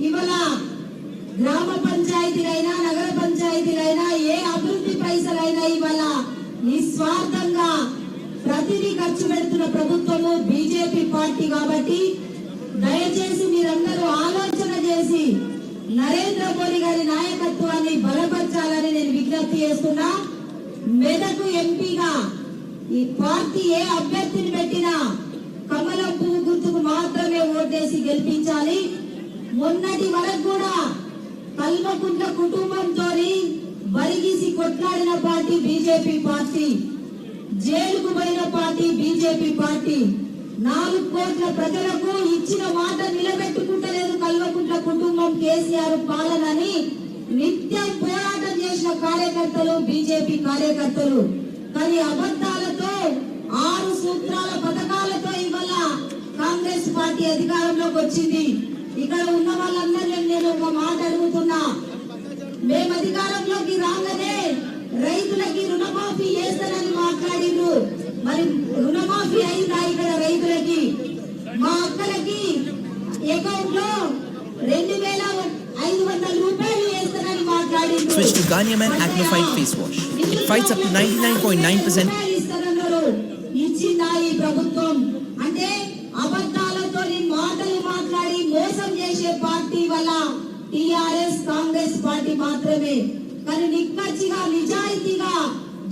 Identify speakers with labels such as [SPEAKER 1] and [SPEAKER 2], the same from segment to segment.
[SPEAKER 1] ఇవాళ గ్రామ పంచాయతీలైనా నగర పంచాయతీలైనా ఏ అభివృద్ధి పైసలైనా ఇవాళ నిస్వార్థంగా ప్రతిదీ ఖర్చు పెడుతున్న ప్రభుత్వము బీజేపీ పార్టీ కాబట్టి దయచేసి మీరందరూ ఆలోచన చేసి నరేంద్ర మోడీ గారి నాయకత్వాన్ని బలపరచాలని నేను విజ్ఞప్తి చేస్తున్నా. మెదకు ఎంపీగా ఈ పార్టీ ఏ అభ్యర్థిని పెట్టినా కమలం పువ్వు గుర్తుకు మాత్రమే ఓటేసి గెలిపించాలి. మొన్నటి వరకు కూడా కల్వకుంట్ల కుటుంబంతో బరిగీసి కొట్లాడిన పార్టీ బీజేపీ పార్టీ, జైలుకు పోయిన పార్టీ బీజేపీ పార్టీ. 4 కోట్ల ప్రజలకు ఇచ్చిన మాట నిలబెట్టుకుంటలేదు కల్వకుంట్ల కుటుంబం, కేసీఆర్ పాలనని నిత్యం పోరాటం చేసిన కార్యకర్తలు బీజేపీ కార్యకర్తలు. కానీ అబద్ధాలతో 6 సూత్రాల పథకాలతో ఇవాళ కాంగ్రెస్ పార్టీ అధికారంలోకి వచ్చింది. ఇక్కడ ఉన్న వాళ్ళందరూ నేను ఒక మాట అడుగుతున్నా, మేము అధికారంలోకి రాగానే రైతులకి రుణమాఫీ చేస్తానని మాట్లాడిండ్రు. మరి రుణమాఫీ అయిందా ఇక్కడ రైతులకి? మా అక్కలకి అకౌంట్ లో 2500 రూపాయలు వేస్తానని మాట్లాడిండ్రు.
[SPEAKER 2] Switch to Garnier Men Acno Fight Face Wash. It fights up to 99.9%.
[SPEAKER 1] ఇచ్చిందా ఈ ప్రభుత్వం? అంటే అబద్ధాలతో మాటలు మాట్లాడి మోసం చేసే పార్టీ వల్ల టిఆర్ఎస్ కాంగ్రెస్ పార్టీ మాత్రమే. కానీ నిక్కచ్చిగా నిజాయితీగా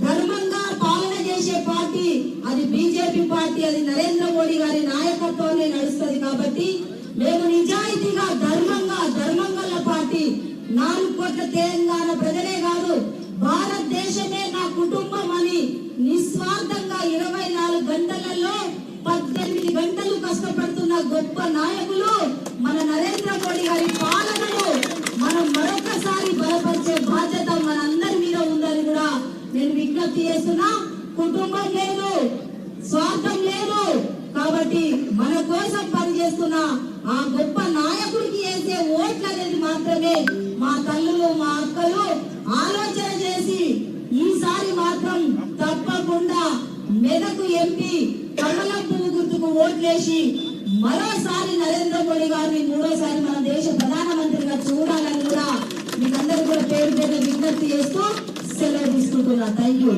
[SPEAKER 1] ధర్మంగా పాలన చేసే పార్టీ అది బీజేపీ పార్టీ, అది నరేంద్ర మోడీ గారి నాయకత్వంలో నడుస్తుంది. కాబట్టి మేము నిజాయితీగా ధర్మంగా పార్టీ. 4 కోట్ల తెలంగాణ ప్రజలే కాదు భారతదేశమే నా కుటుంబం అని నిస్వార్థంగా 24 గంటలలో 18 గంటలు కష్టపడుతున్న గొప్ప నాయకులు మన నరేంద్ర మోడీ గారి పాలనను మనం మరొకసారి బలపరిచే బాధ్యత మనందరి మీద ఉందని కూడా నేను విజ్ఞప్తి చేస్తున్నా. కుటుంబం లేదు, స్వార్థం లేదు. కాబట్టి మన కోసం పనిచేస్తున్న ఆ గొప్ప నాయకుడికి వేసే ఓట్లు అనేది మాత్రమే మా తల్లులు మా అక్కలు ఆలోచన చేసి ఈసారి మాత్రం తప్పకుండా మెదకు ఎంపీ కమలం పువ్వు గుర్తుకు ఓట్లేసి మరోసారి నరేంద్ర మోడీ గారిని 3వ మన దేశ ప్రధానమంత్రిగా చూడాలని కూడా మీకందరూ కూడా పేరు విజ్ఞప్తి చేస్తూ సెలవు తీసుకుంటున్నా. Thank you.